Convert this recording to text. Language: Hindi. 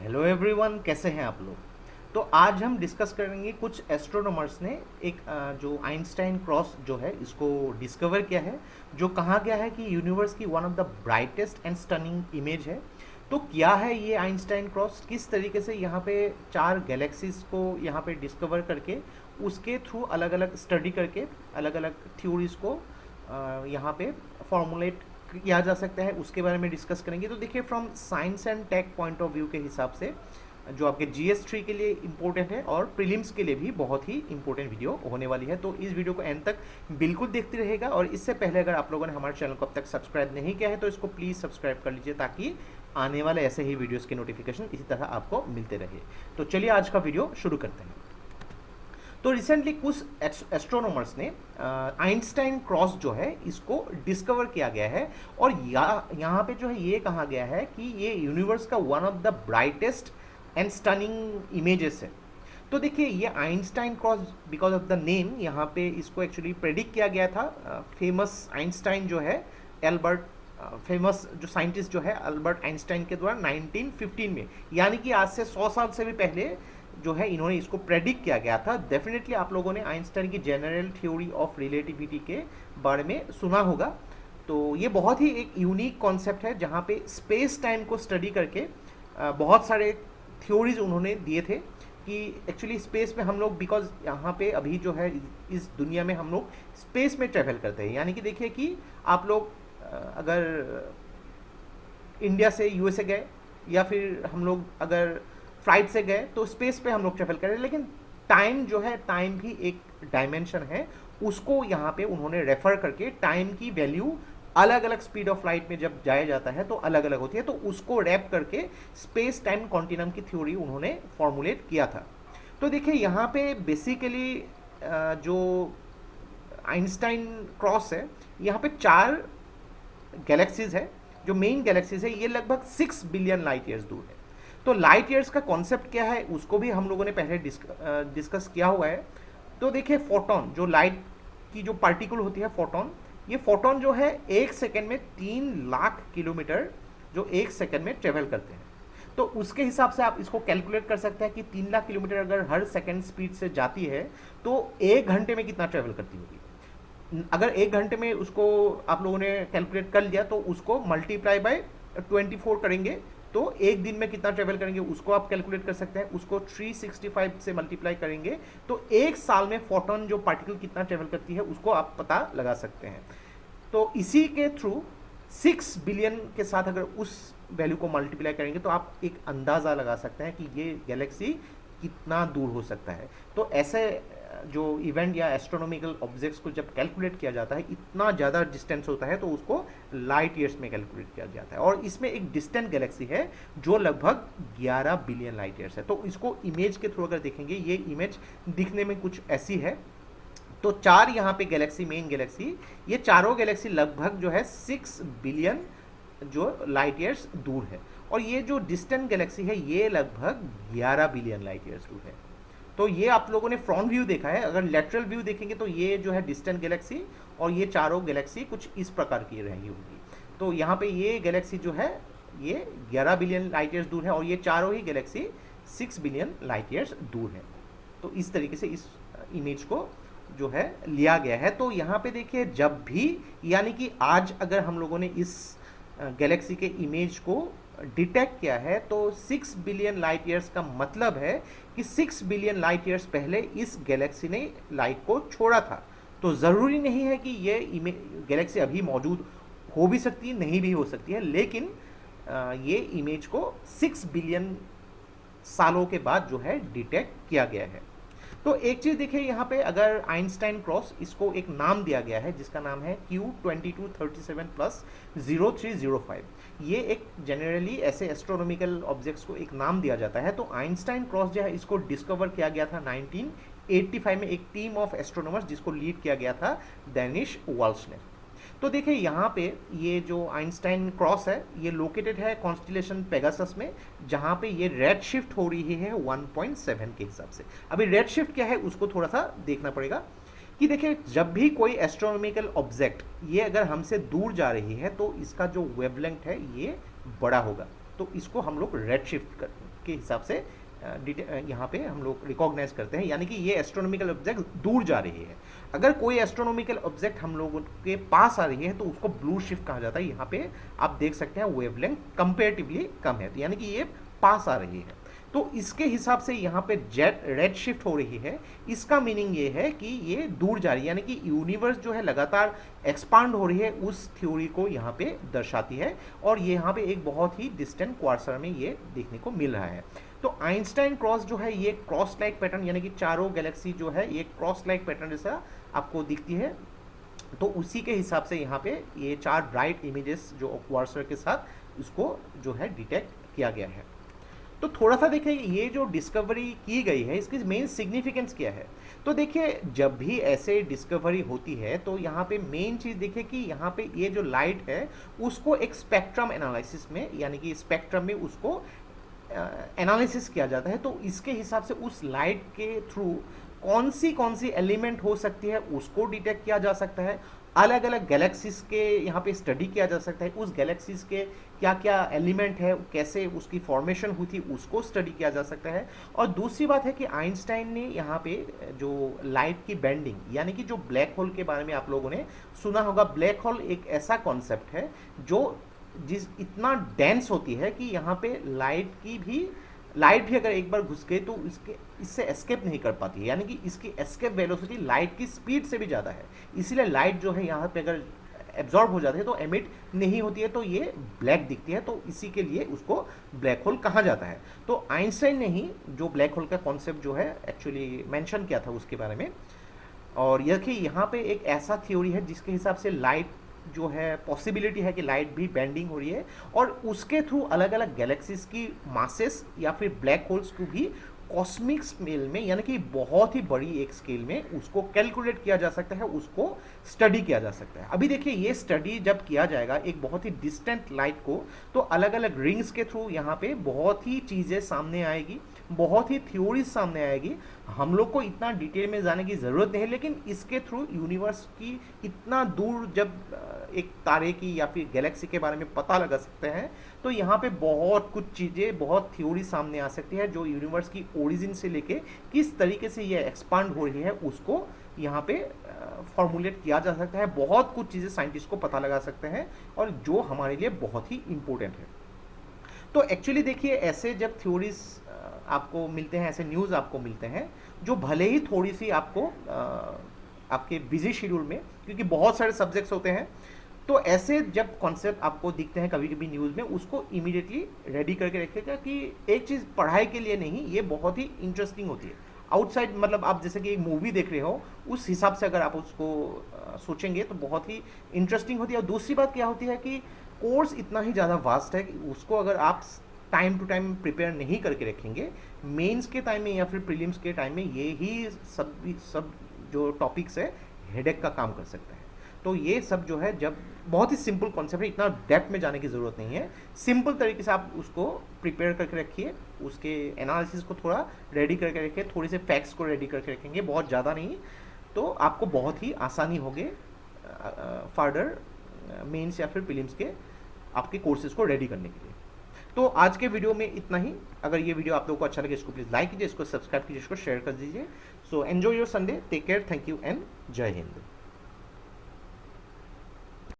हेलो एवरीवन, कैसे हैं आप लोग। तो आज हम डिस्कस करेंगे कुछ एस्ट्रोनॉमर्स ने एक जो आइंस्टाइन क्रॉस जो है इसको डिस्कवर किया है, जो कहा गया है कि यूनिवर्स की one of the brightest and stunning image है। तो क्या है ये आइंस्टाइन क्रॉस, किस तरीके से यहाँ पे चार गैलेक्सीज को यहाँ पे डिस्कवर करके उसके थ्रू अलग अलग स्टडी करके अलग अलग थ्योरीज को यहाँ पे फॉर्मुलेट किया जा सकता है, उसके बारे में डिस्कस करेंगे। तो देखिए, from science and tech point of view के हिसाब से जो आपके GS3 के लिए इम्पोर्टेंट है और प्रीलिम्स के लिए भी बहुत ही इंपॉर्टेंट वीडियो होने वाली है। तो इस वीडियो को एंड तक बिल्कुल देखते रहेगा। और इससे पहले अगर आप लोगों ने हमारे चैनल को अब तक सब्सक्राइब नहीं किया है तो इसको प्लीज़ सब्सक्राइब कर लीजिए, ताकि आने वाले ऐसे ही वीडियोज़ के नोटिफिकेशन इसी तरह आपको मिलते रहे। तो चलिए आज का वीडियो शुरू करते हैं। तो रिसेंटली कुछ एस्ट्रोनॉमर्स ने आइंस्टाइन क्रॉस जो है इसको डिस्कवर किया गया है, और यहाँ पे जो है ये कहा गया है कि ये यूनिवर्स का one of the brightest and stunning images है। तो देखिए, ये Einstein cross because of the name यहाँ पे इसको एक्चुअली प्रेडिक्ट किया गया था। फेमस आइंस्टाइन जो है एल्बर्ट फेमस जो साइंटिस्ट जो है अल्बर्ट आइंस्टाइन के द्वारा 1915 में, यानी कि आज से 100 साल से भी पहले जो है इन्होंने इसको प्रेडिक्ट किया गया था। डेफिनेटली आप लोगों ने आइंस्टाइन की जनरल थ्योरी ऑफ रिलेटिविटी के बारे में सुना होगा। तो ये बहुत ही एक यूनिक कॉन्सेप्ट है जहाँ पे स्पेस टाइम को स्टडी करके बहुत सारे थ्योरीज उन्होंने दिए थे कि एक्चुअली स्पेस में हम लोग, बिकॉज यहाँ पे अभी जो है इस दुनिया में हम लोग स्पेस में ट्रेवल करते हैं। यानी कि देखिए कि आप लोग अगर इंडिया से USA गए या फिर हम लोग अगर फ्लाइट से गए तो स्पेस पे हम लोग ट्रेवल कर रहे हैं, लेकिन टाइम जो है, टाइम भी एक डायमेंशन है। उसको यहाँ पे उन्होंने रेफर करके टाइम की वैल्यू अलग अलग स्पीड ऑफ लाइट में जब जाया जाता है तो अलग अलग होती है, तो उसको रैप करके स्पेस टाइम कॉन्टिनम की थ्योरी उन्होंने फॉर्मुलेट किया था। तो देखिए, यहाँ पे बेसिकली जो आइंस्टाइन क्रॉस है, यहाँ पे चार गैलेक्सीज है। जो मेन गैलेक्सीज है ये लगभग 6 बिलियन लाइट ईयर्स दूर है। तो लाइट ईयर्स का कॉन्सेप्ट क्या है उसको भी हम लोगों ने पहले डिस्कस किया हुआ है। तो देखिए, फोटोन जो लाइट की जो पार्टिकल होती है फोटोन, ये फोटोन जो है 1 सेकेंड में 3 लाख किलोमीटर जो 1 सेकेंड में ट्रेवल करते हैं। तो उसके हिसाब से आप इसको कैलकुलेट कर सकते हैं कि 3 लाख किलोमीटर अगर हर सेकेंड स्पीड से जाती है तो 1 घंटे में कितना ट्रेवल करती होगी। अगर 1 घंटे में उसको आप लोगों ने कैलकुलेट कर लिया तो उसको मल्टीप्लाई बाय 24 करेंगे तो एक दिन में कितना ट्रेवल करेंगे उसको आप कैलकुलेट कर सकते हैं। उसको 365 से मल्टीप्लाई करेंगे तो एक साल में फोटोन जो पार्टिकल कितना ट्रेवल करती है उसको आप पता लगा सकते हैं। तो इसी के थ्रू 6 बिलियन के साथ अगर उस वैल्यू को मल्टीप्लाई करेंगे तो आप एक अंदाज़ा लगा सकते हैं कि ये गैलेक्सी कितना दूर हो सकता है। तो ऐसे जो इवेंट या एस्ट्रोनॉमिकल ऑब्जेक्ट्स को जब कैलकुलेट किया जाता है, इतना ज़्यादा डिस्टेंस होता है तो उसको लाइट ईयर्स में कैलकुलेट किया जाता है। और इसमें एक डिस्टेंट गैलेक्सी है जो लगभग 11 बिलियन लाइट ईयर्स है। तो इसको इमेज के थ्रू अगर देखेंगे, ये इमेज दिखने में कुछ ऐसी है। तो चार यहाँ पे गैलेक्सी, मेन गैलेक्सी, ये चारों गैलेक्सी लगभग जो है 6 बिलियन जो लाइट ईयर्स दूर है। और ये जो डिस्टेंट गैलेक्सी है ये लगभग 11 बिलियन लाइट ईयर्स दूर है। तो ये आप लोगों ने फ्रंट व्यू देखा है। अगर लेटरल व्यू देखेंगे तो ये जो है डिस्टेंट गैलेक्सी, और ये चारों गैलेक्सी कुछ इस प्रकार की रहेगी होगी। तो यहाँ पे ये गैलेक्सी जो है ये 11 बिलियन लाइट ईयर्स दूर है, और ये चारों ही गैलेक्सी 6 बिलियन लाइट ईयर्स दूर है। तो इस तरीके से इस इमेज को जो है लिया गया है। तो यहाँ पे देखिए, जब भी, यानी कि आज अगर हम लोगों ने इस गैलेक्सी के इमेज को डिटेक्ट किया है तो 6 बिलियन लाइट ईयर्स का मतलब है कि 6 बिलियन लाइट ईयर्स पहले इस गैलेक्सी ने लाइट को छोड़ा था। तो ज़रूरी नहीं है कि ये गैलेक्सी अभी मौजूद हो भी सकती है, नहीं भी हो सकती है, लेकिन ये इमेज को 6 बिलियन सालों के बाद जो है डिटेक्ट किया गया है। तो एक चीज़ देखिए, यहाँ पे अगर आइंस्टाइन क्रॉस, इसको एक नाम दिया गया है जिसका नाम है Q2237+0305। ये एक जनरली ऐसे एस्ट्रोनॉमिकल ऑब्जेक्ट्स को एक नाम दिया जाता है। तो आइंस्टाइन क्रॉस जो है इसको डिस्कवर किया गया था 1985 में एक टीम ऑफ एस्ट्रोनॉमर्स जिसको लीड किया गया था डेनिस वाल्श ने। तो देखिए, यहाँ पे ये जो आइंस्टाइन क्रॉस है ये लोकेटेड है कॉन्स्टिलेशन पेगासस में, जहाँ पे ये रेड शिफ्ट हो रही है 1.7 के हिसाब से। अभी रेड शिफ्ट क्या है उसको थोड़ा सा देखना पड़ेगा कि देखिए, जब भी कोई एस्ट्रोनॉमिकल ऑब्जेक्ट ये अगर हमसे दूर जा रही है तो इसका जो वेवलेंथ है ये बड़ा होगा। तो इसको हम लोग रेड शिफ्ट के हिसाब से यहाँ पे हम लोग रिकॉग्नाइज करते हैं, यानी कि ये एस्ट्रोनॉमिकल ऑब्जेक्ट दूर जा रही है। अगर कोई एस्ट्रोनॉमिकल ऑब्जेक्ट हम लोगों के पास आ रही है तो उसको ब्लू शिफ्ट कहा जाता है। यहाँ पे आप देख सकते हैं वेवलेंथ कंपेरेटिवली कम है, तो यानी कि ये पास आ रही है, तो इसके हिसाब से यहाँ पे जेट रेड शिफ्ट हो रही है। इसका मीनिंग ये है कि ये दूर जा रही है, यानी कि यूनिवर्स जो है लगातार एक्सपांड हो रही है, उस थ्योरी को यहाँ पे दर्शाती है। और ये यहाँ पे एक बहुत ही डिस्टेंट क्वार्सर में ये देखने को मिल रहा है। तो आइंस्टाइन क्रॉस जो है ये क्रॉस लाइक पैटर्न, यानी कि चारों गैलेक्सी जो है ये क्रॉस लाइक पैटर्न जैसा आपको दिखती है। तो उसी के हिसाब से यहाँ पे ये 4 ब्राइट इमेजेस जो क्वार्सर के साथ इसको जो है डिटेक्ट किया गया है। तो थोड़ा सा देखिए ये जो डिस्कवरी की गई है इसकी मेन सिग्निफिकेंस क्या है। तो देखिए जब भी ऐसे डिस्कवरी होती है तो यहाँ पे मेन चीज़ देखिए कि यहाँ पे ये जो लाइट है उसको एक स्पेक्ट्रम एनालिसिस में, यानी कि स्पेक्ट्रम में उसको एनालिसिस किया जाता है। तो इसके हिसाब से उस लाइट के थ्रू कौन सी एलिमेंट हो सकती है उसको डिटेक्ट किया जा सकता है। अलग अलग गैलेक्सीज के यहाँ पे स्टडी किया जा सकता है, उस गैलेक्सीज के क्या क्या एलिमेंट है, कैसे उसकी फॉर्मेशन हुई थी उसको स्टडी किया जा सकता है। और दूसरी बात है कि आइंस्टाइन ने यहाँ पे जो लाइट की बेंडिंग, यानी कि जो ब्लैक होल के बारे में आप लोगों ने सुना होगा, ब्लैक होल एक ऐसा कॉन्सेप्ट है जो इतना डेंस होती है कि यहाँ पे लाइट भी अगर एक बार घुस गई तो इससे एस्केप नहीं कर पाती है, यानी कि इसकी एस्केप वेलोसिटी लाइट की स्पीड से भी ज़्यादा है। इसीलिए लाइट जो है यहाँ पे अगर एब्जॉर्ब हो जाती है तो एमिट नहीं होती है, तो ये ब्लैक दिखती है, तो इसी के लिए उसको ब्लैक होल कहा जाता है। तो आइंस्टाइन ने ही जो ब्लैक होल का कॉन्सेप्ट जो है एक्चुअली मेंशन किया था उसके बारे में। और यह कि यहाँ पे एक ऐसा थ्योरी है जिसके हिसाब से लाइट जो है पॉसिबिलिटी है कि लाइट भी बेंडिंग हो रही है और उसके थ्रू अलग अलग गैलेक्सीज की मासेस या फिर ब्लैक होल्स को भी कॉस्मिक स्केल में, यानी कि बहुत ही बड़ी एक स्केल में उसको कैलकुलेट किया जा सकता है, उसको स्टडी किया जा सकता है। अभी देखिए ये स्टडी जब किया जाएगा एक बहुत ही डिस्टेंट लाइट को, तो अलग अलग रिंग्स के थ्रू यहाँ पे बहुत ही चीज़ें सामने आएगी, बहुत ही थ्योरीज सामने आएगी। हम लोग को इतना डिटेल में जाने की ज़रूरत नहीं है, लेकिन इसके थ्रू यूनिवर्स की इतना दूर जब एक तारे की या फिर गैलेक्सी के बारे में पता लगा सकते हैं तो यहाँ पे बहुत कुछ चीज़ें, बहुत थ्योरी सामने आ सकती है जो यूनिवर्स की ओरिजिन से लेके किस तरीके से ये एक्सपांड हो रही है उसको यहाँ पे फॉर्मुलेट किया जा सकता है। बहुत कुछ चीज़ें साइंटिस्ट को पता लगा सकते हैं और जो हमारे लिए बहुत ही इम्पोर्टेंट है। तो एक्चुअली देखिए ऐसे जब थ्योरीज आपको मिलते हैं, ऐसे न्यूज़ आपको मिलते हैं जो भले ही थोड़ी सी आपको आपके बिजी शेड्यूल में, क्योंकि बहुत सारे सब्जेक्ट्स होते हैं, तो ऐसे जब कॉन्सेप्ट आपको दिखते हैं कभी कभी न्यूज़ में, उसको इमीडिएटली रेडी करके रखिएगा कि एक चीज़ पढ़ाई के लिए नहीं, ये बहुत ही इंटरेस्टिंग होती है। आउटसाइड मतलब आप जैसे कि एक मूवी देख रहे हो उस हिसाब से अगर आप उसको सोचेंगे तो बहुत ही इंटरेस्टिंग होती है। और दूसरी बात क्या होती है कि कोर्स इतना ही ज़्यादा वास्ट है कि उसको अगर आप टाइम टू टाइम प्रिपेयर नहीं करके रखेंगे, मेंस के टाइम में या फिर प्रीलिम्स के टाइम में ये ही सब जो टॉपिक्स है हेडेक का काम कर सकता है। तो ये सब जो है जब बहुत ही सिंपल कॉन्सेप्ट है, इतना डेप्थ में जाने की ज़रूरत नहीं है, सिंपल तरीके से आप उसको प्रिपेयर करके रखिए, उसके एनालिसिस को थोड़ा रेडी करके रखिए, थोड़ी से फैक्ट्स को रेडी करके रखेंगे, बहुत ज़्यादा नहीं, तो आपको बहुत ही आसानी होगी फर्दर मेंस या फिर प्रीलिम्स के आपके कोर्सेज को रेडी करने के लिए। तो आज के वीडियो में इतना ही। अगर ये वीडियो आप लोगों को अच्छा लगे इसको प्लीज़ लाइक कीजिए, इसको सब्सक्राइब कीजिए, इसको शेयर कर दीजिए। So enjoy your Sunday, take care, thank you and Jai Hind.